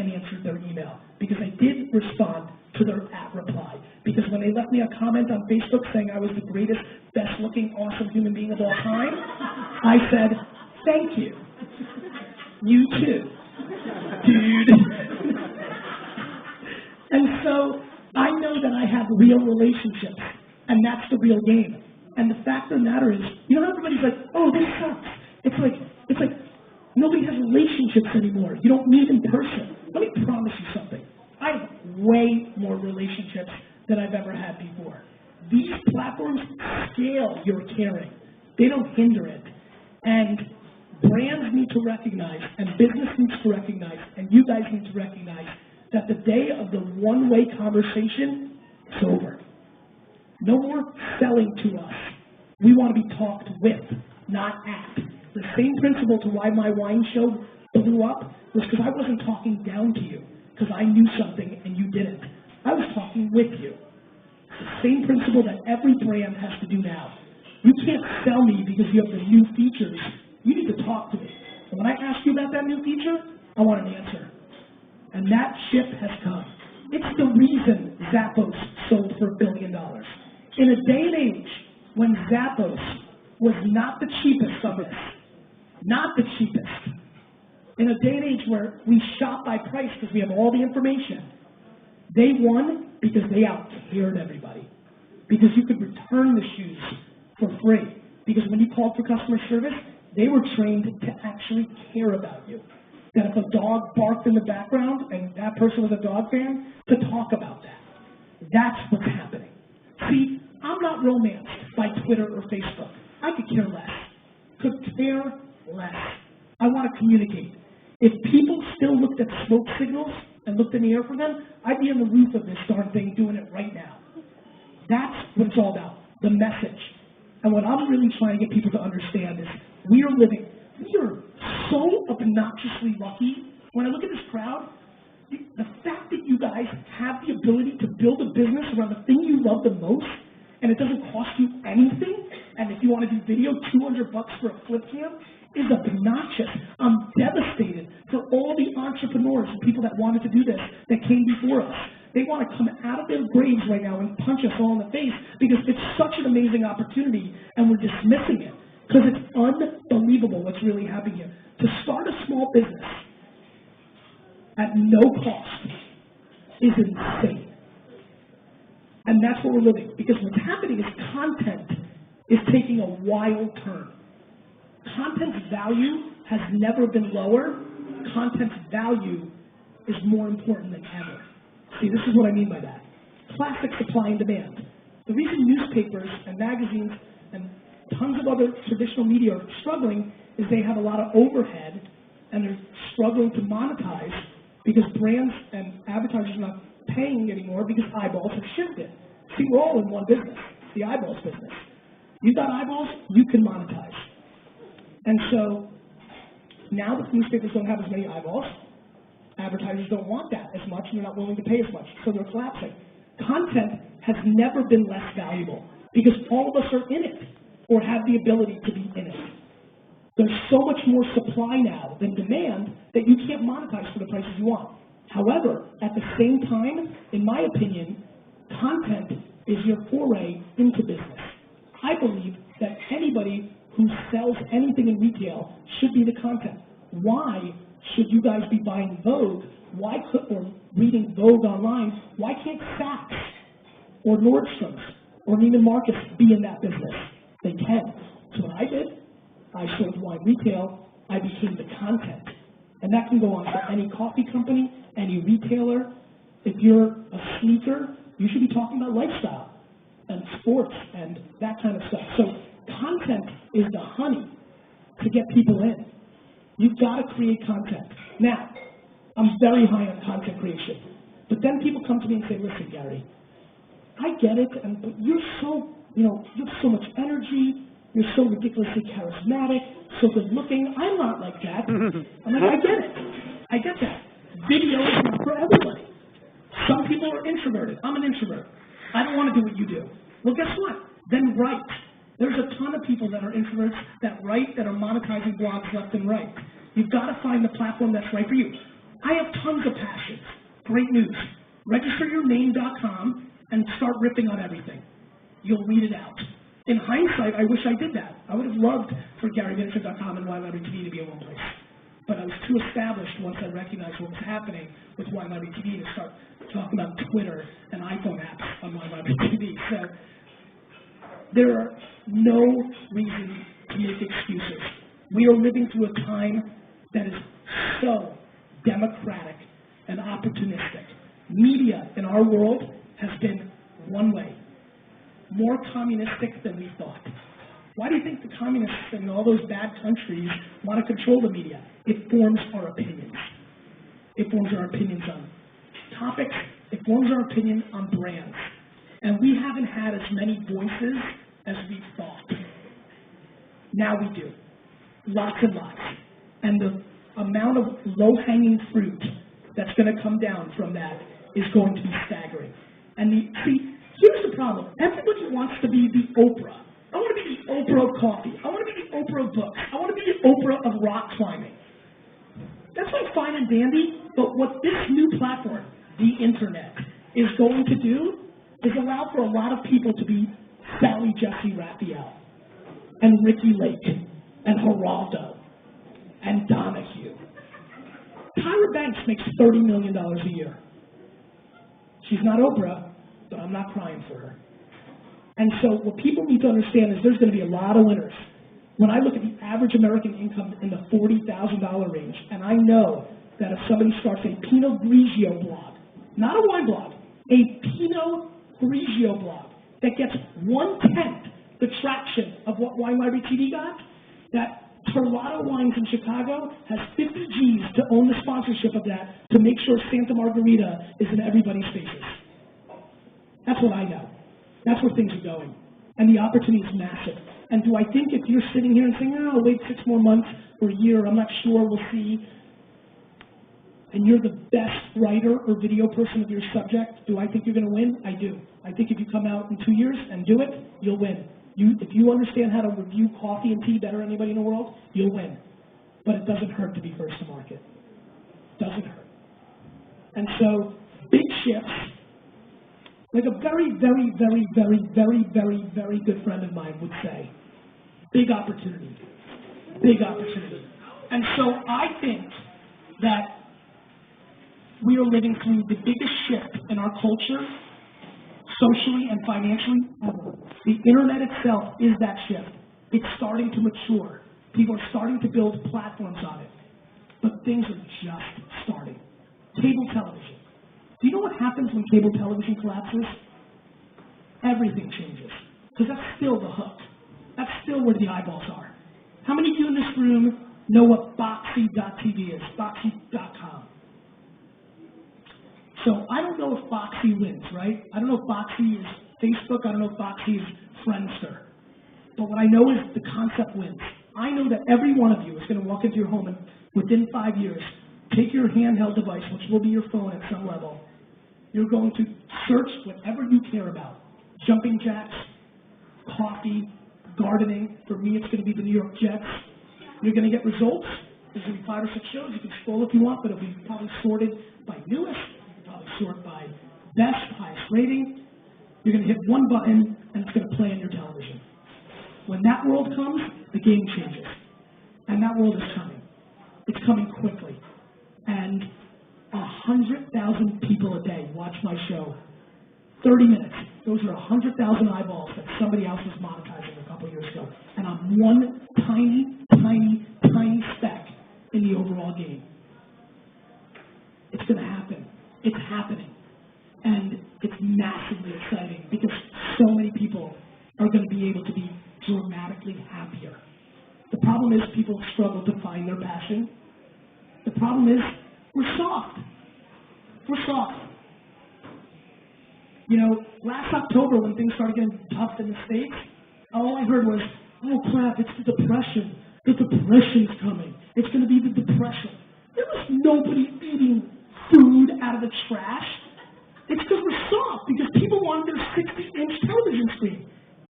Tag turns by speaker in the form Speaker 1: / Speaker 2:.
Speaker 1: and answered their email because I did respond to their @reply. Because when they left me a comment on Facebook saying I was the greatest, best-looking, awesome human being of all time, I said, thank you. You too, dude. And so I know that I have real relationships, and that's the real game. And the fact of the matter is, you know, everybody's like, oh, this sucks. It's like nobody has relationships anymore. You don't meet in person. Let me promise you something. I have way more relationships than I've ever had before. These platforms scale your caring. They don't hinder it. And brands need to recognize, and business needs to recognize, and you guys need to recognize that the day of the one-way conversation is over. No more selling to us. We want to be talked with, not at. The same principle to why my wine show blew up was because I wasn't talking down to you because I knew something and you didn't. I was talking with you. It's the same principle that every brand has to do now. You can't sell me because you have the new features. You need to talk to me. And when I ask you about that new feature, I want an answer. And that shift has come. It's the reason Zappos sold for $1 billion. In a day and age when Zappos was not the cheapest of this, not the cheapest, in a day and age where we shop by price because we have all the information, they won because they out-cared everybody. Because you could return the shoes for free. Because when you called for customer service, they were trained to actually care about you. That if a dog barked in the background and that person was a dog fan, to talk about that. That's what's happening. See, I'm not romanced by Twitter or Facebook. I could care less. Could care less. I want to communicate. If people still looked at smoke signals and looked in the air for them, I'd be on the roof of this darn thing doing it right now. That's what it's all about, the message. And what I'm really trying to get people to understand is we are so obnoxiously lucky. When I look at this crowd, the fact that you guys have the ability to build a business around the thing you love the most, and it doesn't cost you anything, and if you want to do video, $200 for a flip cam, is obnoxious. I'm devastated for all the entrepreneurs and people that wanted to do this that came before us. They want to come out of their graves right now and punch us all in the face because it's such an amazing opportunity and we're dismissing it because it's unbelievable what's really happening here. To start a small business at no cost is insane. And that's what we're living. Because what's happening is content is taking a wild turn. Content's value has never been lower. Content's value is more important than ever. See, this is what I mean by that. Classic supply and demand. The reason newspapers and magazines and tons of other traditional media are struggling is they have a lot of overhead and they're struggling to monetize because brands and advertisers are not paying anymore because eyeballs have shifted. See, we're all in one business, the eyeballs business. You've got eyeballs, you can monetize. And so now the newspapers don't have as many eyeballs. Advertisers don't want that as much, and they're not willing to pay as much, so they're collapsing. Content has never been less valuable because all of us are in it or have the ability to be in it. There's so much more supply now than demand that you can't monetize for the prices you want. However, at the same time, in my opinion, content is your foray into business. I believe that anybody who sells anything in retail should be the content. Why should you guys be buying Vogue? Or reading Vogue online? Why can't Saks or Nordstrom's or Neiman Marcus be in that business? They can. So what I did, I sold wine retail. I became the content. And that can go on for any coffee company, any retailer. If you're a sneaker, you should be talking about lifestyle and sports and that kind of stuff. So content is the honey to get people in. You've got to create content. Now, I'm very high on content creation. But then people come to me and say, listen, Gary, I get it, but you're so, you have so much energy, you're so ridiculously charismatic, so good looking. I'm not like that. I'm like, I get that. Video is not for everybody. Some people are introverted. I'm an introvert. I don't want to do what you do. Well, guess what? Then write. There's a ton of people that are introverts that write, that are monetizing blogs left and right. You've got to find the platform that's right for you. I have tons of passions. Great news. Registeryourname.com and start ripping on everything. You'll read it out. In hindsight, I wish I did that. I would have loved for GaryVaynerchuk.com and Wine Library TV to be in one place. But I was too established once I recognized what was happening with Wine Library TV to start talking about Twitter and iPhone apps on Wine Library TV. So there are no reason to make excuses. We are living through a time that is so democratic and opportunistic. Media in our world has been one way, more communistic than we thought. Why do you think the communists in all those bad countries want to control the media? It forms our opinions. It forms our opinions on topics. It forms our opinion on brands. And we haven't had as many voices as we thought. Now we do. Lots and lots. And the amount of low-hanging fruit that's going to come down from that is going to be staggering. And see, here's the problem. Everybody wants to be the Oprah. I want to be the Oprah of coffee. I want to be the Oprah of books. I want to be the Oprah of rock climbing. That's all fine and dandy, but what this new platform, the internet, is going to do is allow for a lot of people to be Sally Jesse Raphael and Ricky Lake and Geraldo and Donahue. Tyra Banks makes $30 million a year. She's not Oprah, but I'm not crying for her. And so what people need to understand is there's going to be a lot of winners. When I look at the average American income in the $40,000 range, and I know that if somebody starts a Pinot Grigio blog, not a wine blog, a Pinot Grigio blog that gets 1/10 the traction of what Wine Library TV got, that Terlato Wines in Chicago has 50 G's to own the sponsorship of that to make sure Santa Margarita is in everybody's faces. That's what I know. That's where things are going. And the opportunity is massive. And do I think if you're sitting here and saying, oh, I'll wait 6 more months or a year, I'm not sure, we'll see, and you're the best writer or video person of your subject, do I think you're going to win? I do. I think if you come out in 2 years and do it, you'll win. If you understand how to review coffee and tea better than anybody in the world, you'll win. But it doesn't hurt to be first to market. It doesn't hurt. And so, big shifts. Like a very, very, very, very, very, very, very good friend of mine would say, big opportunity. Big opportunity. And so I think that we are living through the biggest shift in our culture, socially and financially ever. The internet itself is that shift. It's starting to mature. People are starting to build platforms on it. But things are just starting. Cable television. Do you know what happens when cable television collapses? Everything changes. Because that's still the hook. That's still where the eyeballs are. How many of you in this room know what Boxy.tv is? Boxy.com. So I don't know if Boxy wins, right? I don't know if Boxy is Facebook. I don't know if Boxy is Friendster. But what I know is the concept wins. I know that every one of you is going to walk into your home and within 5 years, take your handheld device, which will be your phone at some level. You're going to search whatever you care about. Jumping jacks, coffee, gardening. For me, it's going to be the New York Jets. You're going to get results. There's going to be 5 or 6 shows. You can scroll if you want, but it'll be probably sorted by newest. Probably sort by best, highest rating. You're going to hit one button, and it's going to play on your television. When that world comes, the game changes. And that world is coming. It's coming quickly. And 100,000 people a day watch my show. 30 minutes. Those are 100,000 eyeballs that somebody else was monetizing a couple years ago. And I'm one tiny, tiny, tiny speck in the overall game. It's going to happen. It's happening. And it's massively exciting because so many people are going to be able to be dramatically happier. The problem is people struggle to find their passion. The problem is we're soft. We're soft. You know, last October when things started getting tough in the States, all I heard was, oh crap, it's the depression. The depression's coming. It's going to be the depression. There was nobody eating food out of the trash. It's because we're soft, because people want their 60-inch television screen.